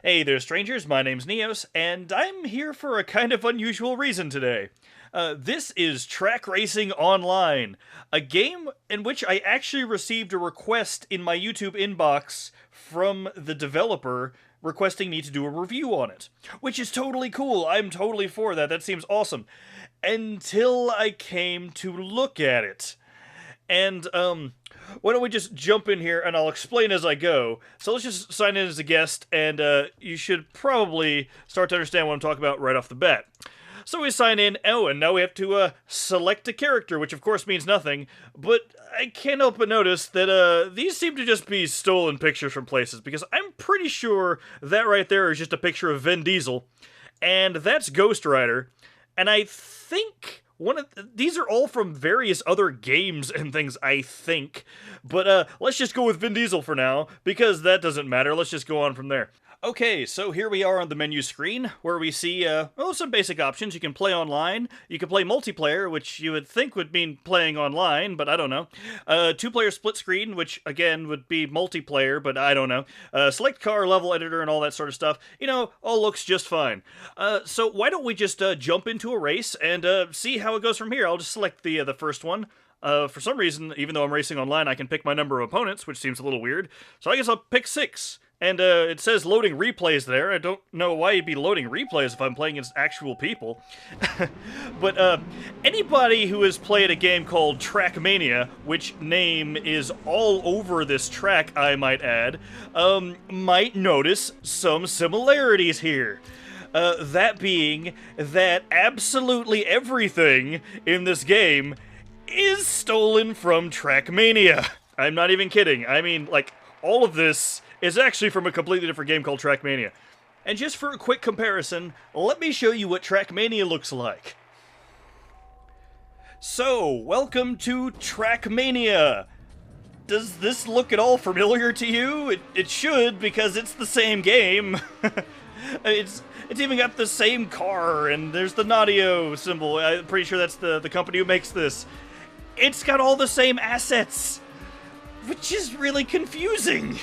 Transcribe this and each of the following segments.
Hey there, strangers. My name's Neos, and I'm here for a kind of unusual reason today. This is TrackRacing Online, a game in which I actually received a request in my YouTube inbox from the developer requesting me to do a review on it, which is totally cool. I'm totally for that. That seems awesome. Until I came to look at it. And, why don't we just jump in here and I'll explain as I go. So let's just sign in as a guest, and you should probably start to understand what I'm talking about right off the bat. So we sign in, and now we have to select a character, which of course means nothing, but I can't help but notice that these seem to just be stolen pictures from places, because I'm pretty sure that right there is just a picture of Vin Diesel, and that's Ghost Rider, and I think these are all from various other games and things, I think. But let's just go with Vin Diesel for now, because that doesn't matter. Let's just go on from there. Okay, so here we are on the menu screen, where we see, some basic options. You can play online, you can play multiplayer, which you would think would mean playing online, but I don't know. Two-player split screen, which, again, would be multiplayer, but I don't know. Select car, level editor, and all that sort of stuff. You know, all looks just fine. So why don't we just jump into a race and see how it goes from here. I'll just select the first one. For some reason, even though I'm racing online, I can pick my number of opponents, which seems a little weird. So I guess I'll pick 6. And it says loading replays there. I don't know why you'd be loading replays if I'm playing against actual people. But anybody who has played a game called Trackmania, which name is all over this track, I might add, might notice some similarities here. That being that absolutely everything in this game is stolen from Trackmania. I'm not even kidding. I mean, like, all of this is actually from a completely different game called Trackmania. And just for a quick comparison, let me show you what Trackmania looks like. So, welcome to Trackmania. Does this look at all familiar to you? It should, because it's the same game. It's even got the same car, and there's the Naudio symbol. I'm pretty sure that's the company who makes this. It's got all the same assets, which is really confusing.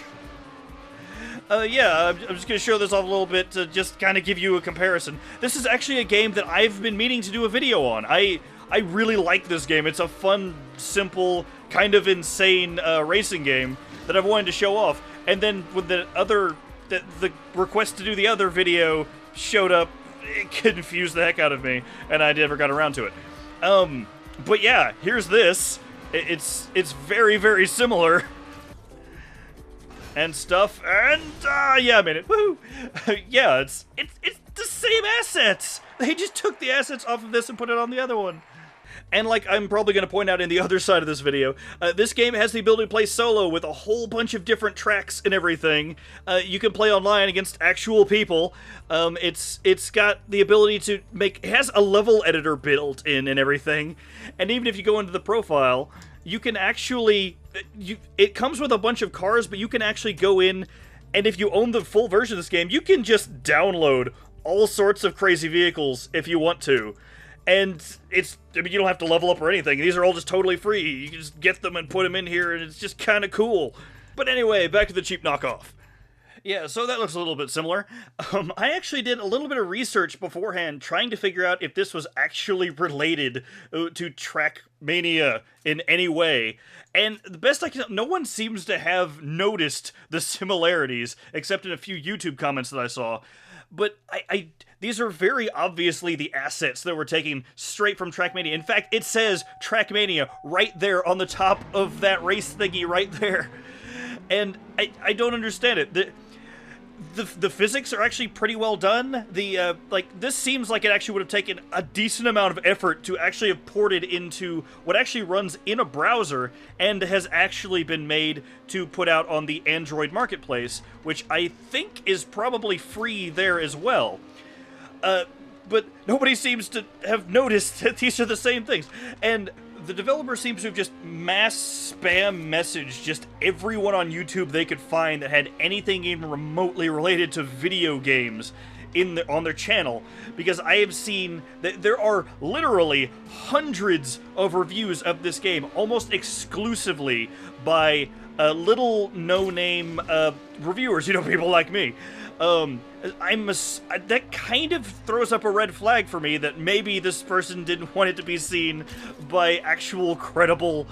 Yeah, I'm just going to show this off a little bit to just kind of give you a comparison. This is actually a game that I've been meaning to do a video on. I really like this game. It's a fun, simple, kind of insane racing game that I've wanted to show off. And then when the request to do the other video showed up, it confused the heck out of me, and I never got around to it. But yeah, here's this. It's very, very similar. And stuff, and yeah, I made it. Woohoo! Yeah, it's the same assets. They just took the assets off of this and put it on the other one. And like I'm probably going to point out in the other side of this video, this game has the ability to play solo with a whole bunch of different tracks and everything. You can play online against actual people. It's got the ability to it has a level editor built in and everything. And even if you go into the profile, you can actually, it comes with a bunch of cars, but you can actually go in, and if you own the full version of this game, you can just download all sorts of crazy vehicles if you want to. And I mean, you don't have to level up or anything. These are all just totally free. You can just get them and put them in here, and it's just kind of cool. But anyway, back to the cheap knockoff. Yeah, so that looks a little bit similar. I actually did a little bit of research beforehand trying to figure out if this was actually related to Trackmania in any way. And the best I can tell, no one seems to have noticed the similarities, except in a few YouTube comments that I saw. But these are very obviously the assets that were taken straight from Trackmania. In fact, it says Trackmania right there on the top of that race thingy right there. And I don't understand it. The physics are actually pretty well done. This seems like it actually would have taken a decent amount of effort to actually have ported into what actually runs in a browser and has actually been made to put out on the Android marketplace, which I think is probably free there as well. But nobody seems to have noticed that these are the same things. And the developer seems to have just mass spam messaged just everyone on YouTube they could find that had anything even remotely related to video games on their channel, because I have seen that there are literally hundreds of reviews of this game, almost exclusively by little no-name reviewers, people like me. that kind of throws up a red flag for me that maybe this person didn't want it to be seen by actual credible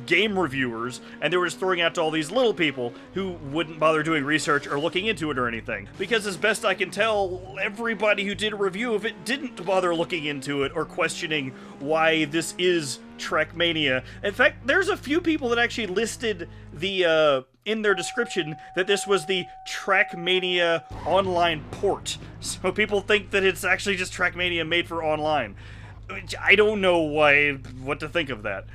game reviewers, and they were just throwing it out to all these little people who wouldn't bother doing research or looking into it or anything. Because as best I can tell, everybody who did a review of it didn't bother looking into it or questioning why this is Trackmania. In fact, there's a few people that actually listed the in their description that this was the Trackmania online port. So people think that it's actually just Trackmania made for online. I don't know what to think of that.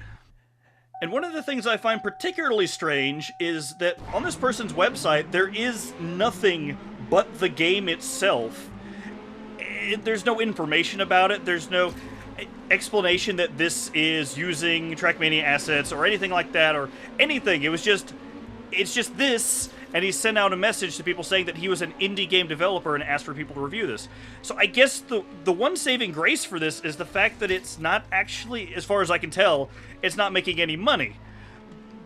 And one of the things I find particularly strange is that on this person's website, there is nothing but the game itself. There's no information about it. There's no explanation that this is using Trackmania assets or anything like that or anything. It's just this, and he sent out a message to people saying that he was an indie game developer and asked for people to review this. So I guess the one saving grace for this is the fact that it's not actually, as far as I can tell, it's not making any money.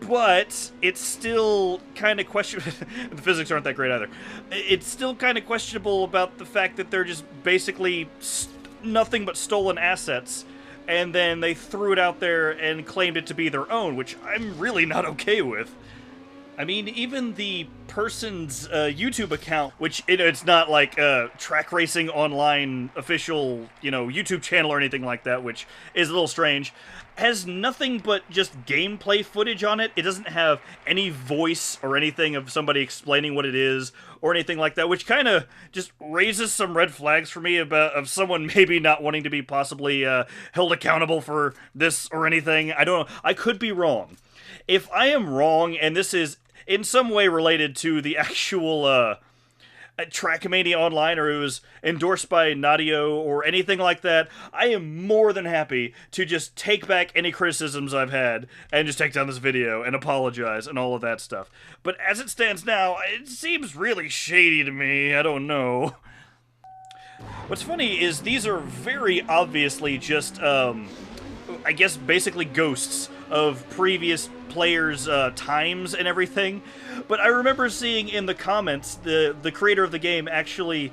But it's still kind of questionable. The physics aren't that great either. It's still kind of questionable about the fact that they're just basically nothing but stolen assets, and then they threw it out there and claimed it to be their own, which I'm really not okay with. I mean, even the person's YouTube account, which it's not like TrackRacing Online official, YouTube channel or anything like that, which is a little strange, has nothing but just gameplay footage on it. It doesn't have any voice or anything of somebody explaining what it is or anything like that, which kind of just raises some red flags for me of someone maybe not wanting to be possibly held accountable for this or anything. I don't know. I could be wrong. If I am wrong, and this is in some way related to the actual Trackmania Online, or it was endorsed by Nadio or anything like that, I am more than happy to just take back any criticisms I've had and just take down this video and apologize and all of that stuff. But as it stands now, it seems really shady to me. I don't know. What's funny is these are very obviously just, I guess, basically ghosts of previous players' times and everything. But I remember seeing in the comments the creator of the game actually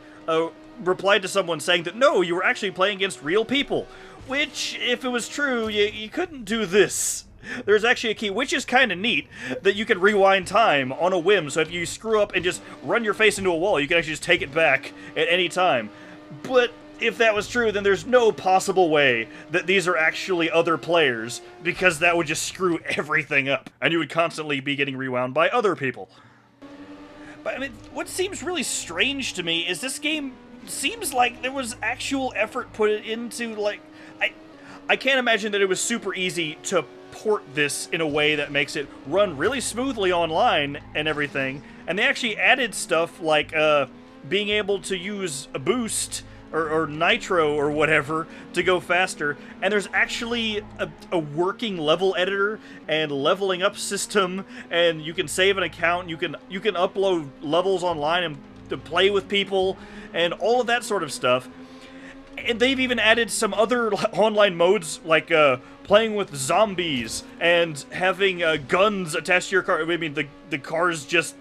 replied to someone saying that no, you were actually playing against real people. Which, if it was true, you couldn't do this. There's actually a key, which is kind of neat, that you can rewind time on a whim. So if you screw up and just run your face into a wall, you can actually just take it back at any time. But if that was true, then there's no possible way that these are actually other players, because that would just screw everything up, and you would constantly be getting rewound by other people. But I mean, what seems really strange to me is this game seems like there was actual effort put into, like, I can't imagine that it was super easy to port this in a way that makes it run really smoothly online and everything, and they actually added stuff like being able to use a boost or nitro or whatever to go faster, and there's actually a working level editor and leveling up system, and you can save an account, you can upload levels online and to play with people and all of that sort of stuff. And they've even added some other online modes like playing with zombies and having guns attached to your car. I mean, the cars just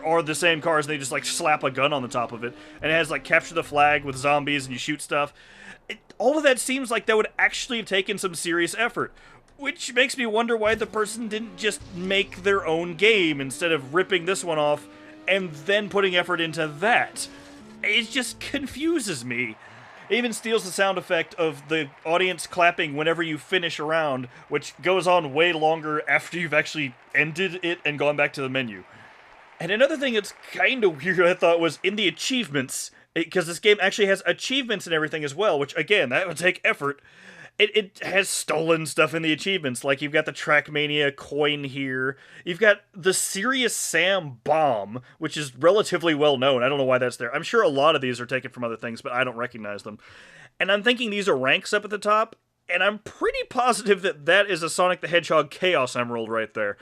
are the same cars, and they just like slap a gun on the top of it, and it has like capture the flag with zombies and you shoot stuff. All of that seems like that would actually have taken some serious effort, which makes me wonder why the person didn't just make their own game instead of ripping this one off and then putting effort into that. It just confuses me. It even steals the sound effect of the audience clapping whenever you finish a round, which goes on way longer after you've actually ended it and gone back to the menu. And another thing that's kind of weird, I thought, was in the achievements, because this game actually has achievements and everything as well, which, again, that would take effort. It has stolen stuff in the achievements, like you've got the Trackmania coin here, you've got the Serious Sam bomb, which is relatively well known. I don't know why that's there. I'm sure a lot of these are taken from other things, but I don't recognize them. And I'm thinking these are ranks up at the top, and I'm pretty positive that that is a Sonic the Hedgehog Chaos Emerald right there.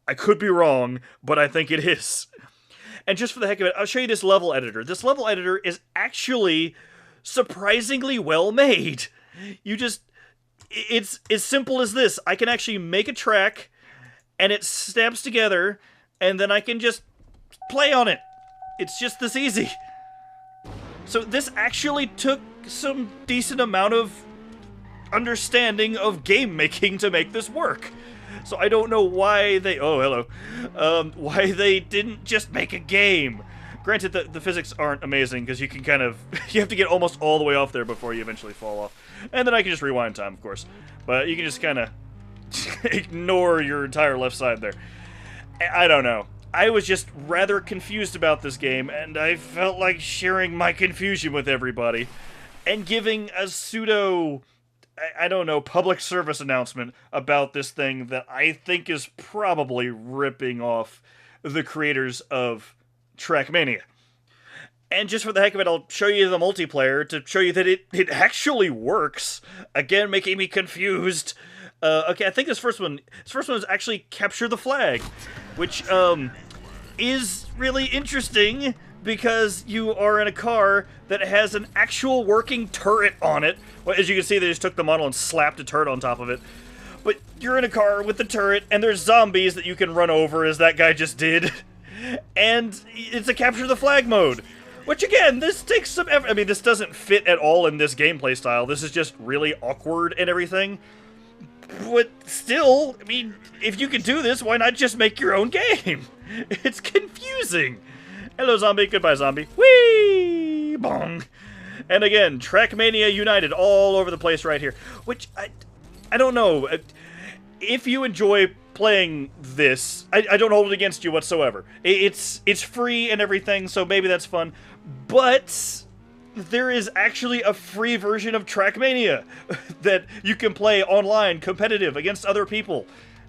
I could be wrong, but I think it is. And just for the heck of it, I'll show you this level editor. This level editor is actually surprisingly well made. It's as simple as this. I can actually make a track, and it snaps together, and then I can just play on it. It's just this easy. So this actually took some decent amount of understanding of game making to make this work. So I don't know why they... Oh, hello. Why they didn't just make a game. Granted, the physics aren't amazing, because you can kind of... You have to get almost all the way off there before you eventually fall off. And then I can just rewind time, of course. But you can just kind of ignore your entire left side there. I don't know. I was just rather confused about this game, and I felt like sharing my confusion with everybody. And giving a pseudo... I don't know, public service announcement about this thing that I think is probably ripping off the creators of Trackmania. And just for the heck of it, I'll show you the multiplayer to show you that it actually works. Again, making me confused. Okay, I think this first one is actually Capture the Flag, which is really interesting because you are in a car that has an actual working turret on it. Well, as you can see, they just took the model and slapped a turret on top of it. But you're in a car with the turret, and there's zombies that you can run over, as that guy just did. And it's a capture the flag mode. Which, again, this takes some effort. I mean, this doesn't fit at all in this gameplay style. This is just really awkward and everything. But still, I mean, if you can do this, why not just make your own game? It's confusing. Hello, zombie. Goodbye, zombie. Whee! Bong. And again, Trackmania United all over the place right here. Which, I don't know. If you enjoy playing this, I don't hold it against you whatsoever. It's free and everything, so maybe that's fun. But there is actually a free version of Trackmania that you can play online, competitive, against other people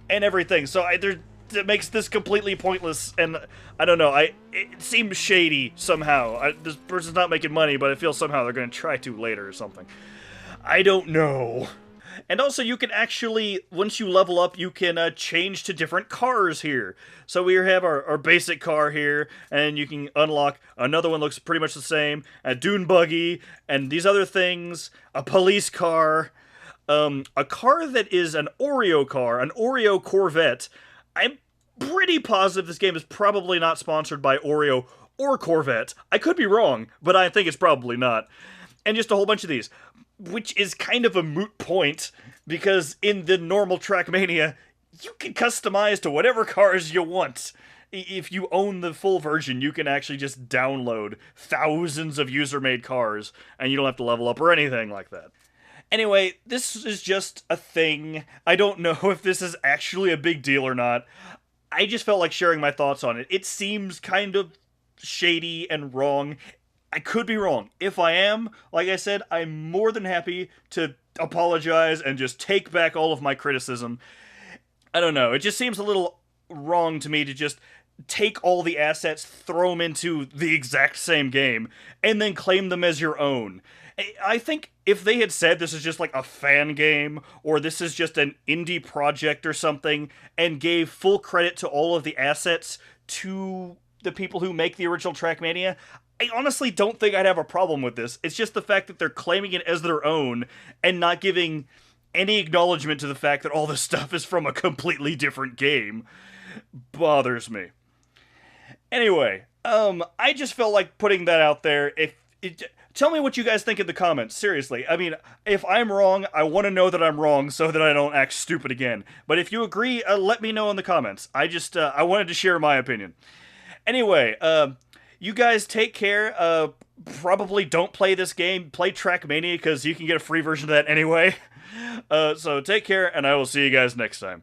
and everything. So it makes this completely pointless, and I don't know, it seems shady somehow. This person's not making money, but I feel somehow they're going to try to later or something. I don't know. And also, you can actually, once you level up, you can change to different cars here. So we have our basic car here, and you can unlock another one looks pretty much the same, a dune buggy, and these other things, a police car, a car that is an Oreo car, an Oreo Corvette. I'm pretty positive this game is probably not sponsored by Oreo or Corvette. I could be wrong, but I think it's probably not. And just a whole bunch of these, which is kind of a moot point, because in the normal Trackmania, you can customize to whatever cars you want. If you own the full version, you can actually just download thousands of user-made cars, and you don't have to level up or anything like that. Anyway, this is just a thing. I don't know if this is actually a big deal or not. I just felt like sharing my thoughts on it. It seems kind of shady and wrong. I could be wrong. If I am, like I said, I'm more than happy to apologize and just take back all of my criticism. I don't know. It just seems a little wrong to me to just take all the assets, throw them into the exact same game, and then claim them as your own. I think if they had said this is just like a fan game, or this is just an indie project or something, and gave full credit to all of the assets to the people who make the original Trackmania, I honestly don't think I'd have a problem with this. It's just the fact that they're claiming it as their own, and not giving any acknowledgement to the fact that all this stuff is from a completely different game bothers me. Anyway, I just felt like putting that out there. Tell me what you guys think in the comments, seriously. I mean, if I'm wrong, I want to know that I'm wrong so that I don't act stupid again. But if you agree, let me know in the comments. I wanted to share my opinion. Anyway, you guys take care. Probably don't play this game. Play Trackmania, because you can get a free version of that anyway. So take care, and I will see you guys next time.